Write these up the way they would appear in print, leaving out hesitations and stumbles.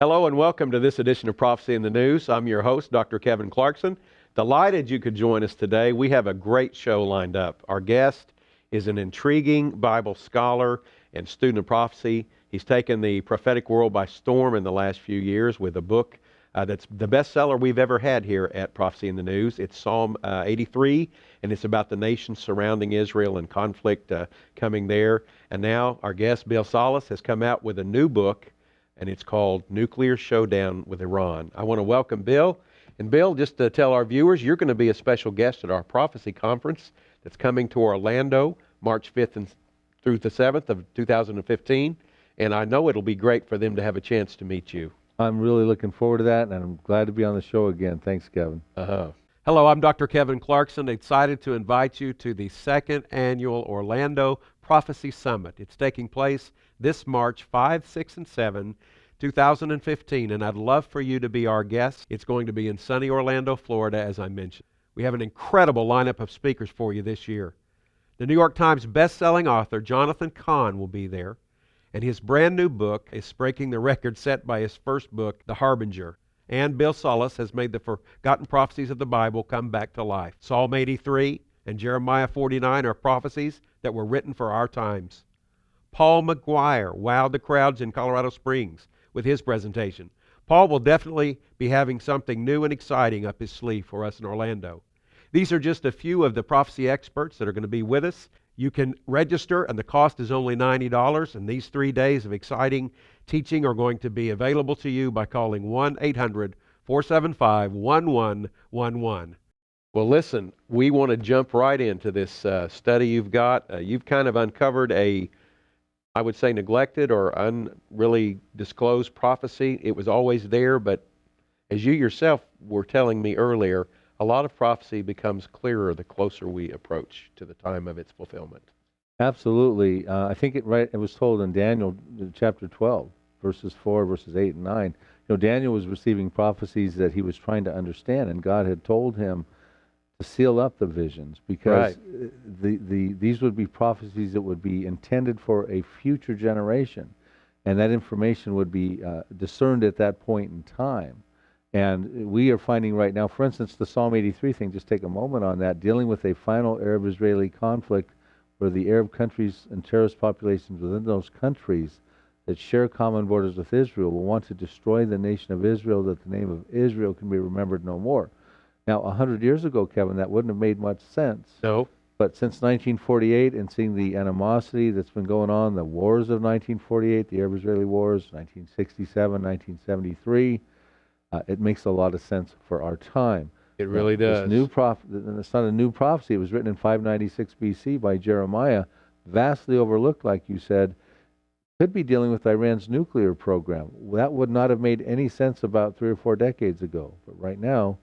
Hello and welcome to this edition of Prophecy in the News. I'm your host, Dr. Kevin Clarkson. Delighted you could join us today. We have a great show lined up. Our guest is an intriguing Bible scholar and student of prophecy. He's taken the prophetic world by storm in the last few years with a book that's the bestseller we've ever had here at Prophecy in the News. It's Psalm 83, and it's about the nations surrounding Israel and conflict coming there. And now our guest, Bill Salus, has come out with a new book, and it's called Nuclear Showdown with Iran. I want to welcome Bill. And Bill, just to tell our viewers, you're going to be a special guest at our prophecy conference that's coming to Orlando, March 5th through the 7th of 2015. And I know it'll be great for them to have a chance to meet you. I'm really looking forward to that, and I'm glad to be on the show again. Thanks, Kevin. Hello, I'm Dr. Kevin Clarkson, excited to invite you to the second annual Orlando Prophecy Summit. It's taking place this March 5, 6, and 7, 2015, and I'd love for you to be our guest. It's going to be in sunny Orlando, Florida, as I mentioned. We have an incredible lineup of speakers for you this year. The New York Times best-selling author Jonathan Cahn will be there, and his brand new book is breaking the record set by his first book, The Harbinger. And Bill Salus has made the forgotten prophecies of the Bible come back to life. Psalm 83 and Jeremiah 49 are prophecies that were written for our times. Paul McGuire wowed the crowds in Colorado Springs with his presentation. Paul will definitely be having something new and exciting up his sleeve for us in Orlando. These are just a few of the prophecy experts that are going to be with us. You can register, and the cost is only $90, and these 3 days of exciting teaching are going to be available to you by calling 1-800-475-1111. Well, listen, we want to jump right into this study you've got. You've kind of uncovered I would say, neglected or unreally disclosed prophecy. It was always there, but as you yourself were telling me earlier, a lot of prophecy becomes clearer the closer we approach to the time of its fulfillment. Absolutely. I think it was told in Daniel chapter 12, verses 4, verses 8 and 9. Daniel was receiving prophecies that he was trying to understand, and God had told him to seal up the visions because these would be prophecies that would be intended for a future generation, and that information would be discerned at that point in time. And we are finding right now, for instance, the Psalm 83 thing, just take a moment on that, dealing with a final Arab-Israeli conflict where the Arab countries and terrorist populations within those countries that share common borders with Israel will want to destroy the nation of Israel, that the name of Israel can be remembered no more. Now, 100 years ago, Kevin, that wouldn't have made much sense. No. But since 1948 and seeing the animosity that's been going on, the wars of 1948, the Arab-Israeli wars, 1967, 1973, it makes a lot of sense for our time. It really does. It's not a new prophecy. It was written in 596 BC by Jeremiah, vastly overlooked, like you said, could be dealing with Iran's nuclear program. That would not have made any sense about 3 or 4 decades ago. But right now,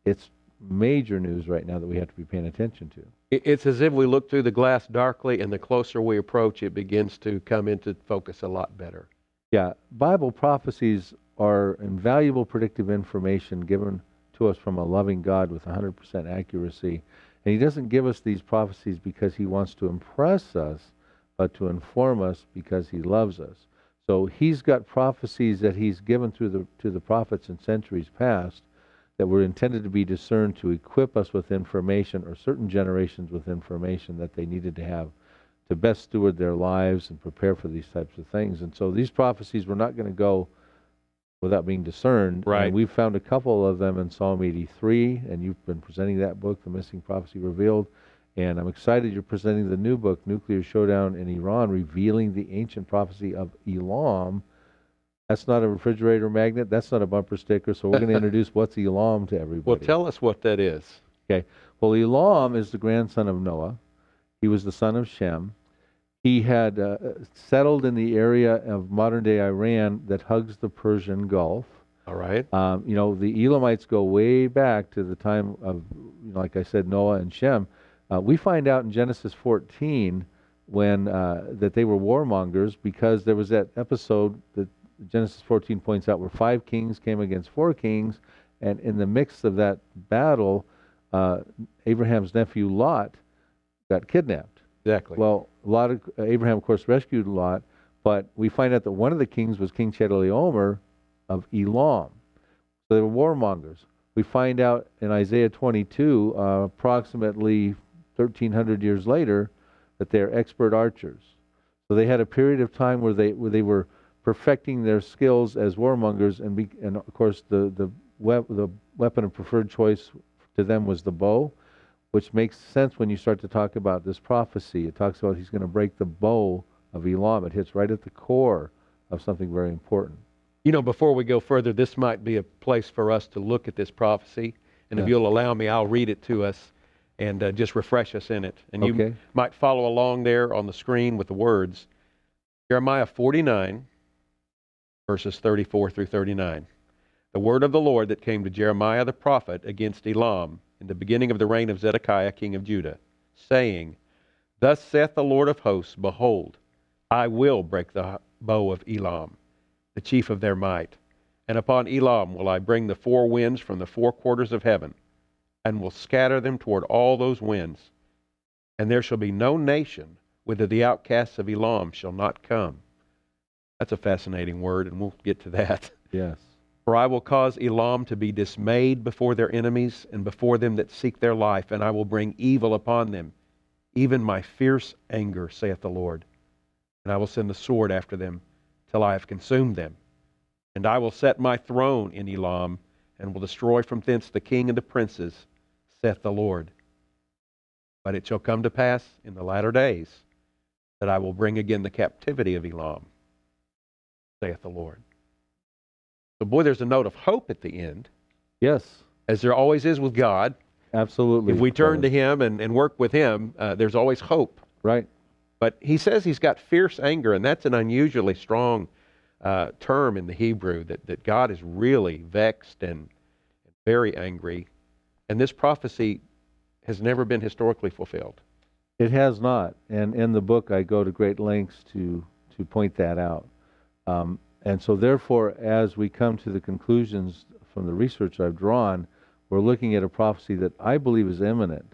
it's major news right now that we have to be paying attention to. It's as if we look through the glass darkly, and the closer we approach, it begins to come into focus a lot better. Yeah, Bible prophecies are invaluable predictive information given to us from a loving God with 100% accuracy. And He doesn't give us these prophecies because He wants to impress us, but to inform us because He loves us. So He's got prophecies that He's given to the prophets in centuries past that were intended to be discerned to equip us with information, or certain generations with information that they needed to have to best steward their lives and prepare for these types of things. And so these prophecies were not going to go without being discerned. Right. And we've found a couple of them in Psalm 83, and you've been presenting that book, The Missing Prophecy Revealed. And I'm excited you're presenting the new book, Nuclear Showdown in Iran, revealing the ancient prophecy of Elam. That's not a refrigerator magnet. That's not a bumper sticker. So we're going to introduce what's Elam to everybody. Well, tell us what that is. Okay. Well, Elam is the grandson of Noah. He was the son of Shem. He had settled in the area of modern-day Iran that hugs the Persian Gulf. All right. The Elamites go way back to the time of, like I said, Noah and Shem. We find out in Genesis 14 when that they were warmongers, because there was that episode that Genesis 14 points out where 5 kings came against 4 kings, and in the midst of that battle, Abraham's nephew Lot got kidnapped. Exactly. Well, Abraham, of course, rescued Lot, but we find out that one of the kings was King Chedorlaomer, of Elam. So they were warmongers. We find out in Isaiah 22, approximately 1,300 years later, that they're expert archers. So they had a period of time where they were perfecting their skills as warmongers, and of course the weapon of preferred choice to them was the bow, which makes sense when you start to talk about this prophecy. It talks about he's going to break the bow of Elam. It hits right at the core of something very important. You know, before we go further, this might be a place for us to look at this prophecy. And if you'll allow me, I'll read it to us and just refresh us in it. And you might follow along there on the screen with the words. Jeremiah 49, verses 34 through 39. The word of the Lord that came to Jeremiah the prophet against Elam in the beginning of the reign of Zedekiah king of Judah, saying, Thus saith the Lord of hosts, Behold, I will break the bow of Elam, the chief of their might. And upon Elam will I bring the four winds from the four quarters of heaven, and will scatter them toward all those winds. And there shall be no nation whither the outcasts of Elam shall not come. That's a fascinating word, and we'll get to that. Yes. For I will cause Elam to be dismayed before their enemies, and before them that seek their life, and I will bring evil upon them, even my fierce anger, saith the Lord. And I will send the sword after them, till I have consumed them. And I will set my throne in Elam, and will destroy from thence the king and the princes, saith the Lord. But it shall come to pass in the latter days that I will bring again the captivity of Elam, saith the Lord. So boy, there's a note of hope at the end. Yes. As there always is with God. Absolutely. If we turn to Him and work with Him, there's always hope. Right. But he says he's got fierce anger, and that's an unusually strong term in the Hebrew, that God is really vexed and very angry. And this prophecy has never been historically fulfilled. It has not. And in the book, I go to great lengths to point that out. And so therefore, as we come to the conclusions from the research I've drawn, we're looking at a prophecy that I believe is imminent.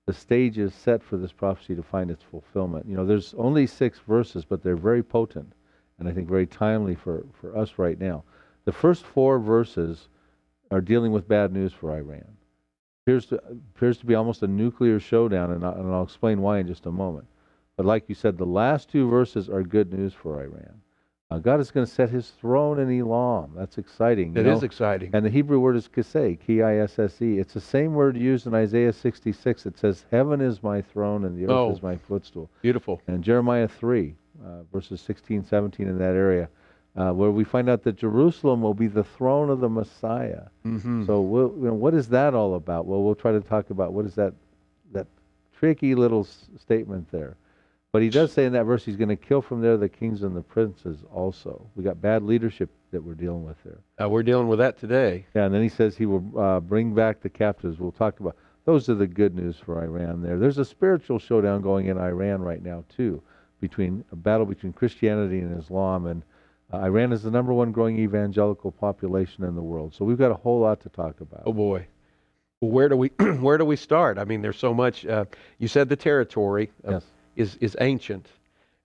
The stage is set for this prophecy to find its fulfillment. You know, there's only 6 verses, but they're very potent and I think very timely for us right now. The first 4 verses are dealing with bad news for Iran. Appears to be almost a nuclear showdown, and I'll explain why in just a moment. But like you said, the last 2 verses are good news for Iran. God is going to set His throne in Elam. That's exciting. It is exciting. And the Hebrew word is kiseh, K-I-S-S-E. It's the same word used in Isaiah 66. It says, Heaven is my throne and the earth is my footstool. Beautiful. And Jeremiah 3, verses 16, 17 in that area, where we find out that Jerusalem will be the throne of the Messiah. Mm-hmm. So what is that all about? Well, we'll try to talk about what is that tricky little statement there. But he does say in that verse he's going to kill from there the kings and the princes also. We got bad leadership that we're dealing with there. We're dealing with that today. Yeah, and then he says he will bring back the captives. We'll talk about those are the good news for Iran there. There's a spiritual showdown going in Iran right now too, a battle between Christianity and Islam, and Iran is the number 1 growing evangelical population in the world. So we've got a whole lot to talk about. Oh boy. Well, where do we start? I mean, there's so much. You said the territory. Yes. Is ancient,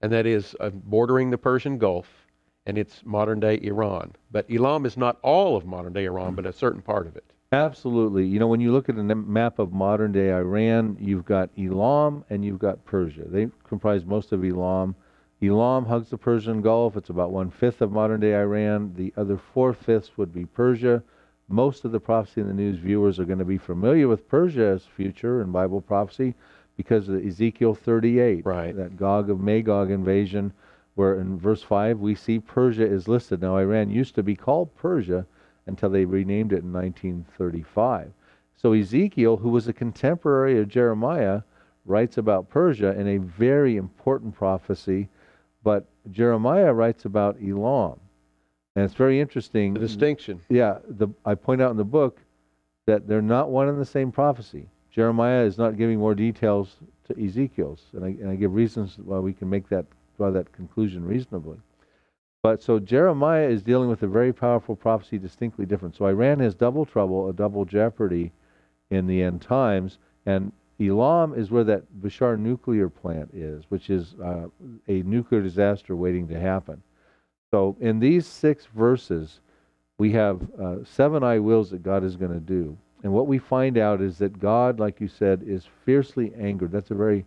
and that is bordering the Persian Gulf, and it's modern-day Iran. But Elam is not all of modern-day Iran, but a certain part of it. Absolutely. You know, when you look at a map of modern-day Iran, you've got Elam and you've got Persia. They comprise most of Elam. Elam hugs the Persian Gulf. It's about 1/5 of modern-day Iran. The other 4/5 would be Persia. Most of the Prophecy in the News viewers are going to be familiar with Persia's future in Bible prophecy, because of Ezekiel 38, right, that Gog of Magog invasion, where in verse 5 we see Persia is listed. Now, Iran used to be called Persia until they renamed it in 1935. So Ezekiel, who was a contemporary of Jeremiah, writes about Persia in a very important prophecy, but Jeremiah writes about Elam. And it's very interesting. The distinction. Yeah, I point out in the book that they're not one and the same prophecy. Jeremiah is not giving more details to Ezekiel's, and I give reasons why we can draw that conclusion reasonably. But so Jeremiah is dealing with a very powerful prophecy, distinctly different. So Iran has double trouble, a double jeopardy in the end times, and Elam is where that Bushehr nuclear plant is, which is a nuclear disaster waiting to happen. So in these 6 verses, We have 7 I wills that God is going to do. And what we find out is that God, like you said, is fiercely angered. That's a very,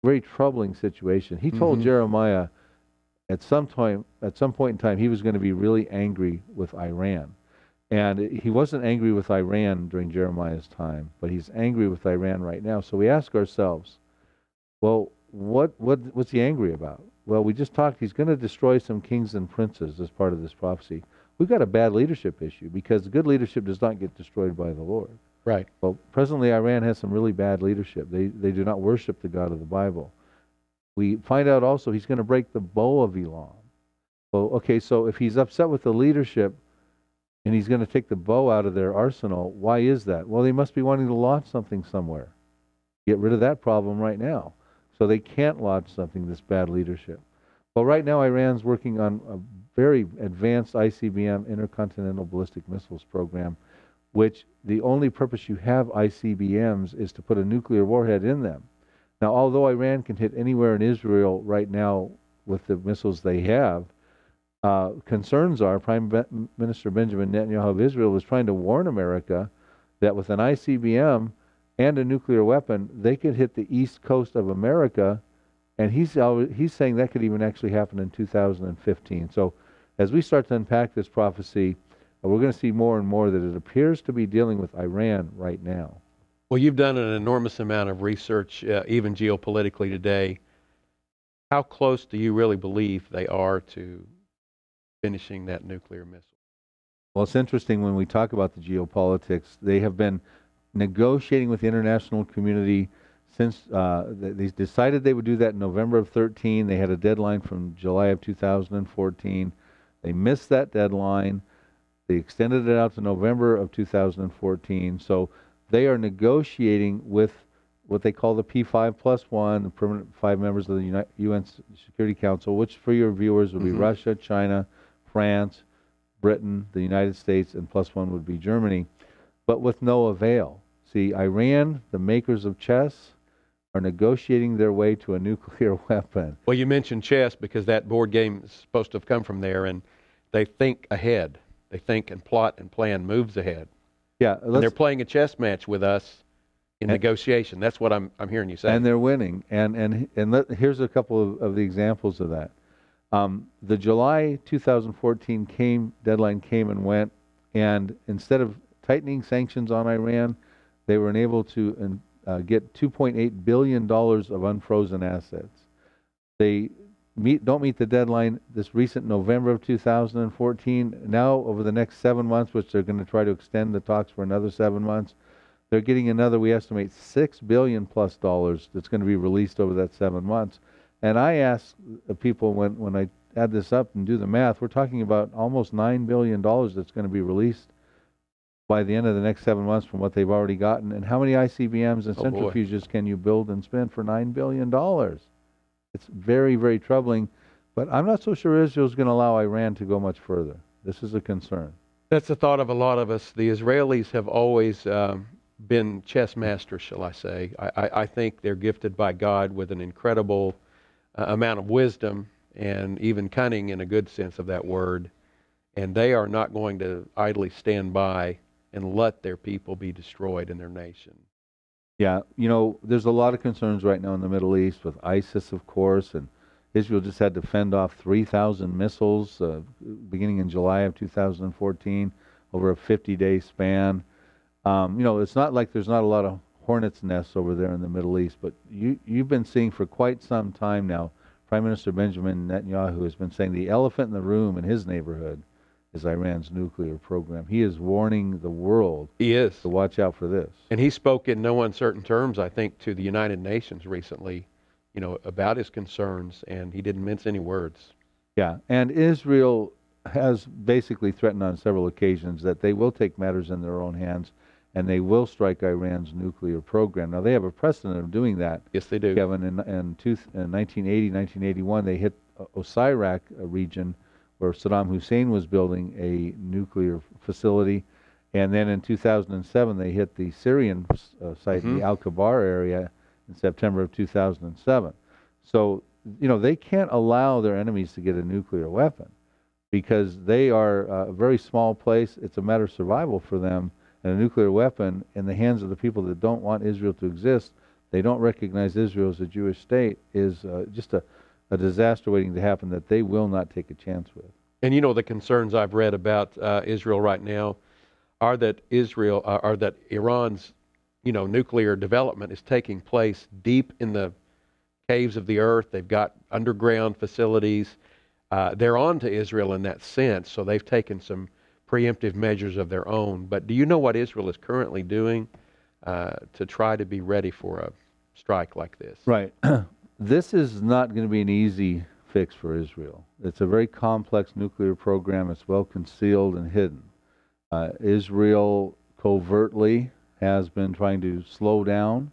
very troubling situation. He told Jeremiah at some point in time, he was going to be really angry with Iran. And he wasn't angry with Iran during Jeremiah's time, but he's angry with Iran right now. So we ask ourselves, well, what's he angry about? Well, we just talked, he's going to destroy some kings and princes as part of this prophecy. We've got a bad leadership issue because good leadership does not get destroyed by the Lord. Right. Well, presently Iran has some really bad leadership. They do not worship the God of the Bible. We find out also he's going to break the bow of Elam. Well, okay, so if he's upset with the leadership and he's going to take the bow out of their arsenal, why is that? Well, they must be wanting to launch something somewhere. Get rid of that problem right now. So they can't launch something, this bad leadership. Well, right now Iran's working on a very advanced ICBM, Intercontinental Ballistic Missiles program, which the only purpose you have ICBMs is to put a nuclear warhead in them. Now, although Iran can hit anywhere in Israel right now with the missiles they have, concerns are Prime Minister Benjamin Netanyahu of Israel is trying to warn America that with an ICBM and a nuclear weapon, they could hit the east coast of America, and he's saying that could even actually happen in 2015. So as we start to unpack this prophecy, we're going to see more and more that it appears to be dealing with Iran right now. Well, you've done an enormous amount of research, even geopolitically today. How close do you really believe they are to finishing that nuclear missile? Well, it's interesting when we talk about the geopolitics. They have been negotiating with the international community since they decided they would do that in November of 13. They had a deadline from July of 2014. They missed that deadline. They extended it out to November of 2014. So they are negotiating with what they call the P5+1, the permanent 5 members of the UN Security Council, which for your viewers would be Russia, China, France, Britain, the United States, and +1 would be Germany, but with no avail. See, Iran, the makers of chess, are negotiating their way to a nuclear weapon. Well, you mentioned chess because that board game is supposed to have come from there, and they think ahead. They think and plot and plan moves ahead. Yeah, and they're playing a chess match with us in negotiation. That's what I'm hearing you say. And they're winning. Here's a couple of the examples of that. The July 2014 deadline came and went, and instead of tightening sanctions on Iran, they were able to get $2.8 billion of unfrozen assets. They don't meet the deadline this recent November of 2014. Now, over the next 7 months, which they're going to try to extend the talks for another 7 months, they're getting another, we estimate, $6 billion plus that's going to be released over that 7 months. And I ask the people when I add this up and do the math, we're talking about almost $9 billion that's going to be released by the end of the next 7 months from what they've already gotten. And how many ICBMs and centrifuges can you build and spend for $9 billion? It's very, very troubling. But I'm not so sure Israel's going to allow Iran to go much further. This is a concern. That's the thought of a lot of us. The Israelis have always been chess masters, shall I say. I think they're gifted by God with an incredible amount of wisdom and even cunning in a good sense of that word. And they are not going to idly stand by and let their people be destroyed in their nation. Yeah, there's a lot of concerns right now in the Middle East with ISIS, of course, and Israel just had to fend off 3,000 missiles beginning in July of 2014 over a 50-day span. It's not like there's not a lot of hornets' nests over there in the Middle East, but you've been seeing for quite some time now, Prime Minister Benjamin Netanyahu has been saying the elephant in the room in his neighborhood is Iran's nuclear program. He is warning the world to watch out for this. And he spoke in no uncertain terms, I think, to the United Nations recently, about his concerns, and he didn't mince any words. Yeah, and Israel has basically threatened on several occasions that they will take matters in their own hands and they will strike Iran's nuclear program. Now, they have a precedent of doing that. Yes, they do. Kevin, in 1980, 1981, they hit Osirak region where Saddam Hussein was building a nuclear facility. And then in 2007, they hit the Syrian site in the Al-Kabar area in September of 2007. So, they can't allow their enemies to get a nuclear weapon. because they are a very small place. It's a matter of survival for them, and a nuclear weapon in the hands of the people that don't want Israel to exist, they don't recognize Israel as a Jewish state, is just a disaster waiting to happen that they will not take a chance with. And the concerns I've read about Israel right now are that Iran's, nuclear development is taking place deep in the caves of the earth. They've got underground facilities. They're on to Israel in that sense, so they've taken some preemptive measures of their own. But do you know what Israel is currently doing to try to be ready for a strike like this? Right. This is not going to be an easy fix for Israel. It's a very complex nuclear program. It's well concealed and hidden. Israel covertly has been trying to slow down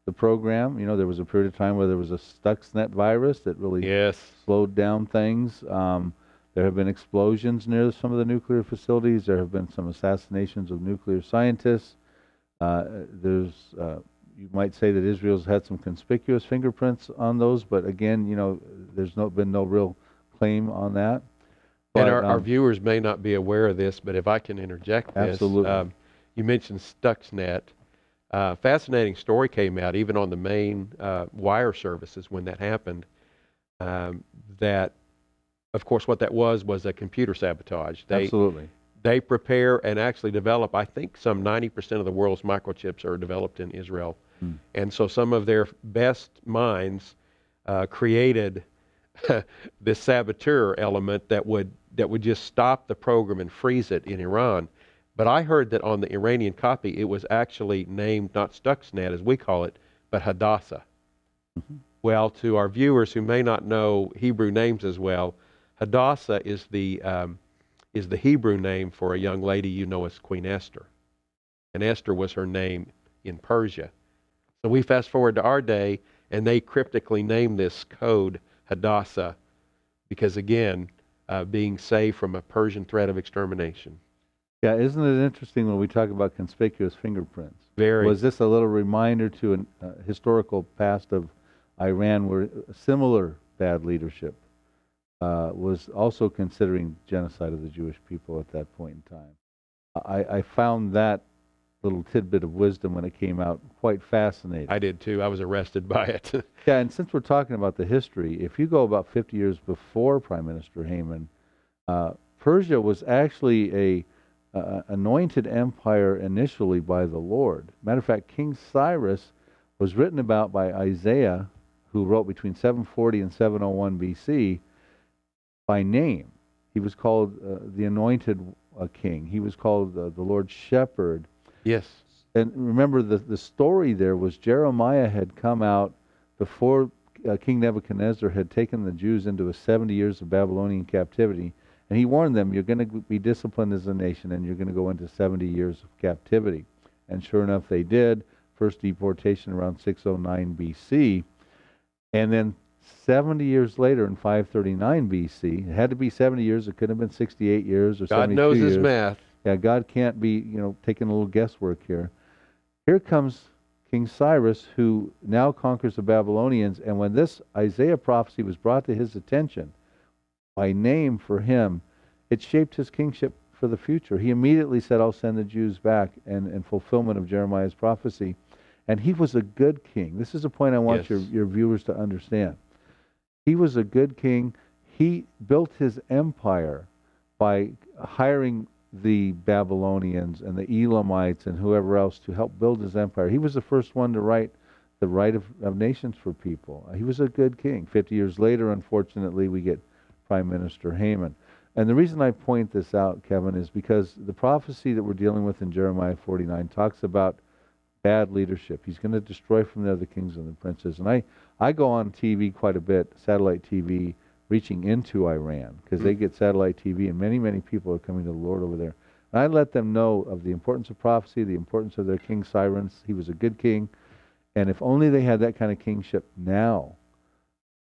the program. There was a period of time where there was a Stuxnet virus that really slowed down things. There have been explosions near some of the nuclear facilities. There have been some assassinations of nuclear scientists. You might say that Israel's had some conspicuous fingerprints on those, but again, there's been no real claim on that. But, and our viewers may not be aware of this, but if I can interject this. Absolutely. You mentioned Stuxnet. Fascinating story came out, even on the main wire services when that happened, that, of course, what that was a computer sabotage. Absolutely. They prepare and actually develop, I think some 90% of the world's microchips are developed in Israel. And so some of their best minds created this saboteur element that would just stop the program and freeze it in Iran. But I heard that on the Iranian copy, it was actually named not Stuxnet as we call it, but Hadassah. Well, to our viewers who may not know Hebrew names as well, Hadassah is the Hebrew name for a young lady as Queen Esther. And Esther was her name in Persia. So we fast forward to our day, and they cryptically name this code Hadassah because, again, being saved from a Persian threat of extermination. Yeah, isn't it interesting when we talk about conspicuous fingerprints? Very. Was this a little reminder to a historical past of Iran where similar bad leadership was also considering genocide of the Jewish people at that point in time? I found that little tidbit of wisdom when it came out quite fascinating. I did too. I was arrested by it. Yeah, and since we're talking about the history, if you go about 50 years before Prime Minister Haman, Persia was actually a anointed empire initially by the Lord. Matter of fact, King Cyrus was written about by Isaiah, who wrote between 740 and 701 BC, by name. He was called the anointed king. He was called the Lord's shepherd. Yes. And remember, the story there was Jeremiah had come out before King Nebuchadnezzar had taken the Jews into 70 years of Babylonian captivity. And he warned them, you're going to be disciplined as a nation and you're going to go into 70 years of captivity. And sure enough, they did. First deportation around 609 BC. And then 70 years later in 539 BC, it had to be 70 years, it could have been 68 years or 72 years. God knows his math. Yeah, God can't be, taking a little guesswork here. Here comes King Cyrus, who now conquers the Babylonians. And when this Isaiah prophecy was brought to his attention, by name for him, it shaped his kingship for the future. He immediately said, I'll send the Jews back, and in fulfillment of Jeremiah's prophecy. And he was a good king. This is a point I want your viewers to understand. He was a good king. He built his empire by hiring the Babylonians and the Elamites and whoever else to help build his empire. He was the first one to write the right of nations for people. He was a good king. 50 years later, unfortunately, we get Prime Minister Haman. And the reason I point this out, Kevin, is because the prophecy that we're dealing with in Jeremiah 49 talks about bad leadership. He's going to destroy from there the kings and the princes. And I go on TV quite a bit, satellite TV, reaching into Iran, because they get satellite TV, and many, many people are coming to the Lord over there. And I let them know of the importance of prophecy, the importance of their King Cyrus. He was a good king. And if only they had that kind of kingship now,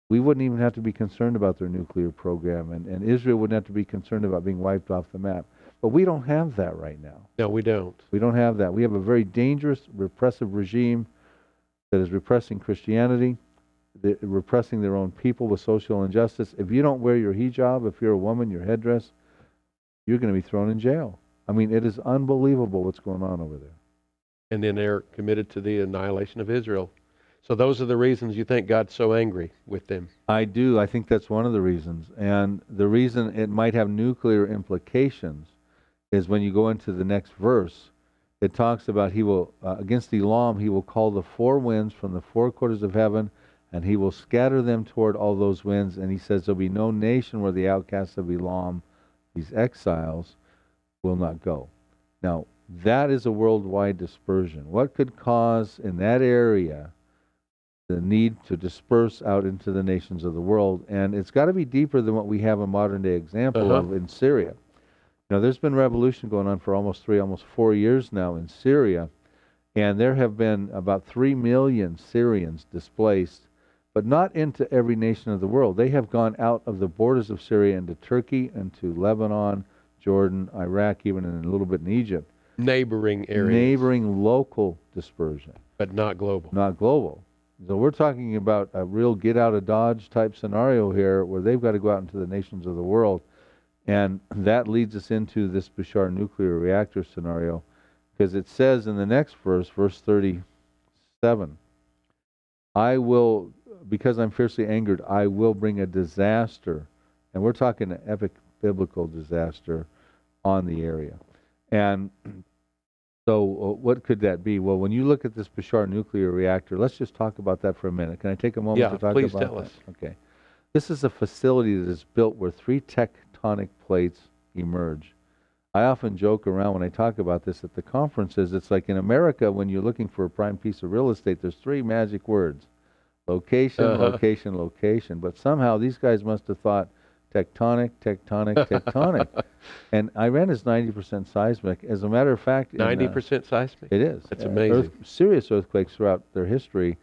we wouldn't even have to be concerned about their nuclear program, and Israel wouldn't have to be concerned about being wiped off the map. But we don't have that right now. No, we don't. We don't have that. We have a very dangerous, repressive regime that is repressing Christianity, they're repressing their own people with social injustice. If you don't wear your hijab, if you're a woman, your headdress, you're going to be thrown in jail. I mean, it is unbelievable what's going on over there. And then they're committed to the annihilation of Israel. So those are the reasons you think God's so angry with them. I do. I think that's one of the reasons. And the reason it might have nuclear implications is when you go into the next verse, it talks about he will, against Elam, he will call the four winds from the four quarters of heaven, and he will scatter them toward all those winds. And he says there'll be no nation where the outcasts of Elam, these exiles, will not go. Now, that is a worldwide dispersion. What could cause in that area the need to disperse out into the nations of the world? And it's got to be deeper than what we have a modern day example of in Syria. Now, there's been revolution going on for almost 4 years now in Syria, and there have been about 3 million Syrians displaced, but not into every nation of the world. They have gone out of the borders of Syria into Turkey, into Lebanon, Jordan, Iraq, even a little bit in Egypt. Neighboring areas. Neighboring local dispersion. But not global. Not global. So we're talking about a real get out of Dodge type scenario here where they've got to go out into the nations of the world. And that leads us into this Bushehr nuclear reactor scenario, because it says in the next verse, verse 37, I will, because I'm fiercely angered, I will bring a disaster. And we're talking an epic biblical disaster on the area. And so what could that be? Well, when you look at this Bushehr nuclear reactor, let's just talk about that for a minute. Can I take a moment to talk about that? Yeah, please tell us. Okay. This is a facility that is built where 3 tectonic plates emerge. I often joke around when I talk about this at the conferences. It's like in America, when you're looking for a prime piece of real estate, there's 3 magic words: location, location, location. But somehow these guys must have thought tectonic, tectonic, tectonic. And Iran is 90% seismic. As a matter of fact, 90% seismic? It is. That's amazing. Serious earthquakes throughout their history.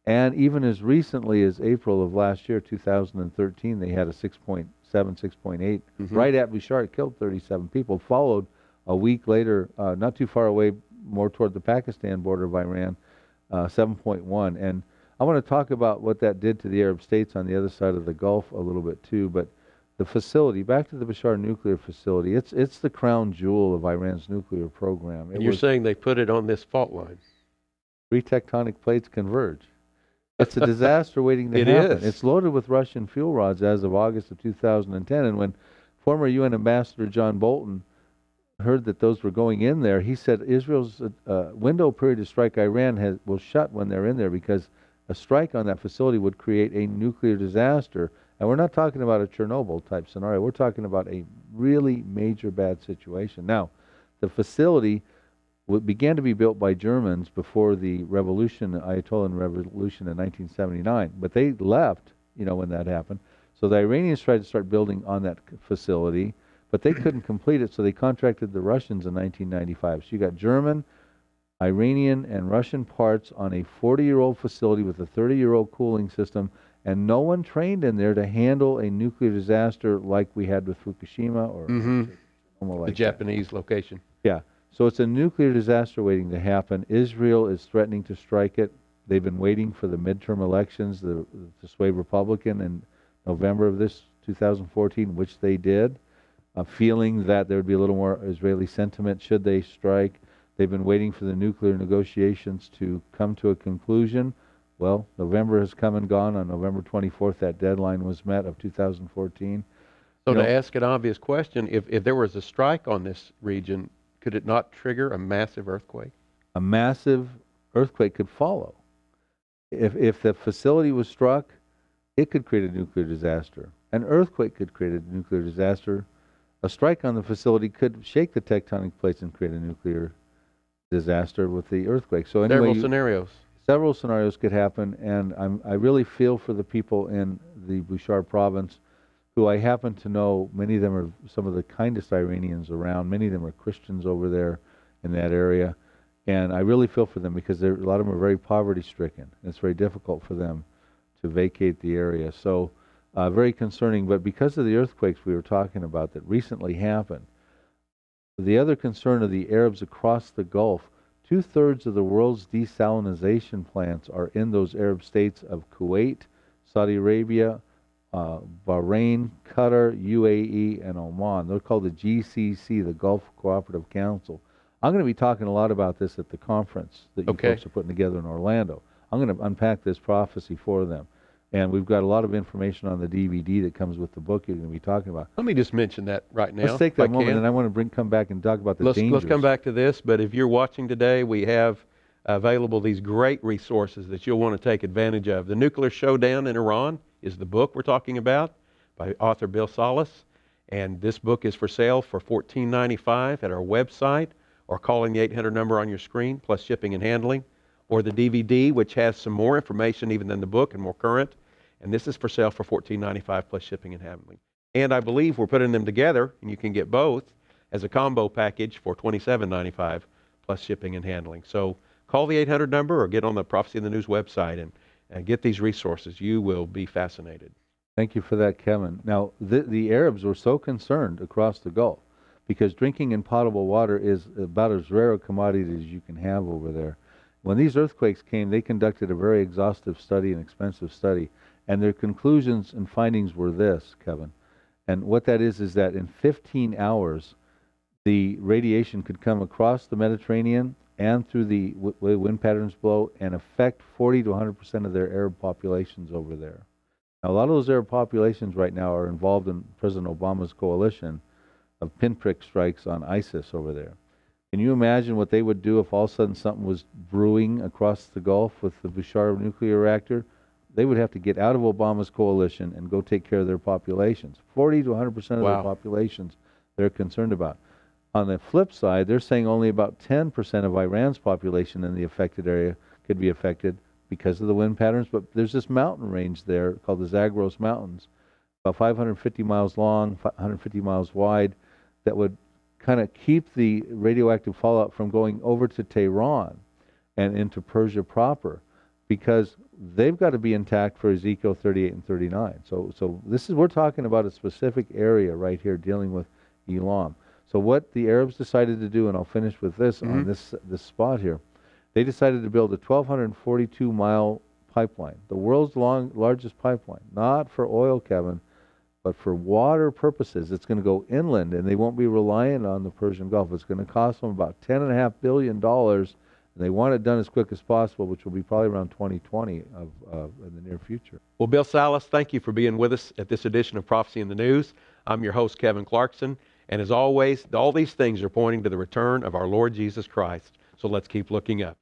And even as recently as April of last year, 2013, they had a 6.7, 6.8 right at Bushehr. It killed 37 people. Followed a week later, not too far away, more toward the Pakistan border of Iran, 7.1. And I want to talk about what that did to the Arab states on the other side of the Gulf a little bit too. But the facility, back to the Bushehr nuclear facility, it's the crown jewel of Iran's nuclear program. And you're saying they put it on this fault line? 3 tectonic plates converge. It's a disaster waiting to happen. It is. It's loaded with Russian fuel rods as of August of 2010. And when former UN Ambassador John Bolton heard that those were going in there, he said Israel's window period to strike Iran will shut when they're in there, because a strike on that facility would create a nuclear disaster. And we're not talking about a Chernobyl type scenario. We're talking about a really major bad situation. Now, the facility began to be built by Germans before the revolution, Ayatollah revolution in 1979. But they left, when that happened. So the Iranians tried to start building on that facility, but they couldn't complete it, so they contracted the Russians in 1995. So you got German, Iranian, and Russian parts on a 40-year-old facility with a 30-year-old cooling system, and no one trained in there to handle a nuclear disaster like we had with Fukushima or like the Japanese location. Yeah. So it's a nuclear disaster waiting to happen. Israel is threatening to strike it. They've been waiting for the midterm elections to sway Republican in November of this 2014, which they did, feeling that there would be a little more Israeli sentiment should they strike. They've been waiting for the nuclear negotiations to come to a conclusion. Well, November has come and gone. On November 24th, that deadline was met of 2014. So to ask an obvious question, if there was a strike on this region, could it not trigger a massive earthquake? A massive earthquake could follow. If the facility was struck, it could create a nuclear disaster. An earthquake could create a nuclear disaster. A strike on the facility could shake the tectonic plates and create a nuclear disaster with the earthquake. So anyway, several scenarios could happen, and I really feel for the people in the Bushehr province, who I happen to know. Many of them are some of the kindest Iranians around. Many of them are Christians over there in that area. And I really feel for them, because a lot of them are very poverty-stricken. It's very difficult for them to vacate the area. So very concerning. But because of the earthquakes we were talking about that recently happened, the other concern of the Arabs across the Gulf 2/3 of the world's desalinization plants are in those Arab states of Kuwait, Saudi Arabia, Bahrain, Qatar, UAE, and Oman. They're called the GCC, the Gulf Cooperative Council. I'm going to be talking a lot about this at the conference that you folks are putting together in Orlando. I'm going to unpack this prophecy for them. And we've got a lot of information on the DVD that comes with the book you're going to be talking about. Let me just mention that right now. Let's take that moment, and I want to come back and talk about the dangers. Let's come back to this, but if you're watching today, we have available these great resources that you'll want to take advantage of. The Nuclear Showdown in Iran is the book we're talking about by author Bill Salus. And this book is for sale for $14.95 at our website, or calling the 800 number on your screen, plus shipping and handling. Or the DVD, which has some more information even than the book and more current. And this is for sale for $14.95 plus shipping and handling. And I believe we're putting them together, and you can get both as a combo package for $27.95 plus shipping and handling. So call the 800 number or get on the Prophecy in the News website and get these resources. You will be fascinated. Thank you for that, Kevin. Now, the Arabs were so concerned across the Gulf because drinking in potable water is about as rare a commodity as you can have over there. When these earthquakes came, they conducted a very exhaustive study, an expensive study, and their conclusions and findings were this, Kevin. And what that is that in 15 hours, the radiation could come across the Mediterranean and through the way wind patterns blow and affect 40 to 100% of their Arab populations over there. Now, a lot of those Arab populations right now are involved in President Obama's coalition of pinprick strikes on ISIS over there. Can you imagine what they would do if all of a sudden something was brewing across the Gulf with the Bushehr nuclear reactor? They would have to get out of Obama's coalition and go take care of their populations. 40 to 100% of their populations they're concerned about. On the flip side, they're saying only about 10% of Iran's population in the affected area could be affected because of the wind patterns, but there's this mountain range there called the Zagros Mountains, about 550 miles long, 150 miles wide, that would kind of keep the radioactive fallout from going over to Tehran and into Persia proper, because they've got to be intact for Ezekiel 38 and 39. So this is, we're talking about a specific area right here dealing with Elam. So what the Arabs decided to do, and I'll finish with this on this spot here, they decided to build a 1,242-mile pipeline, the world's largest pipeline, not for oil, Kevin, but for water purposes. It's going to go inland, and they won't be reliant on the Persian Gulf. It's going to cost them about $10.5 billion, and they want it done as quick as possible, which will be probably around 2020 in the near future. Well, Bill Salus, thank you for being with us at this edition of Prophecy in the News. I'm your host, Kevin Clarkson, and as always, all these things are pointing to the return of our Lord Jesus Christ. So let's keep looking up.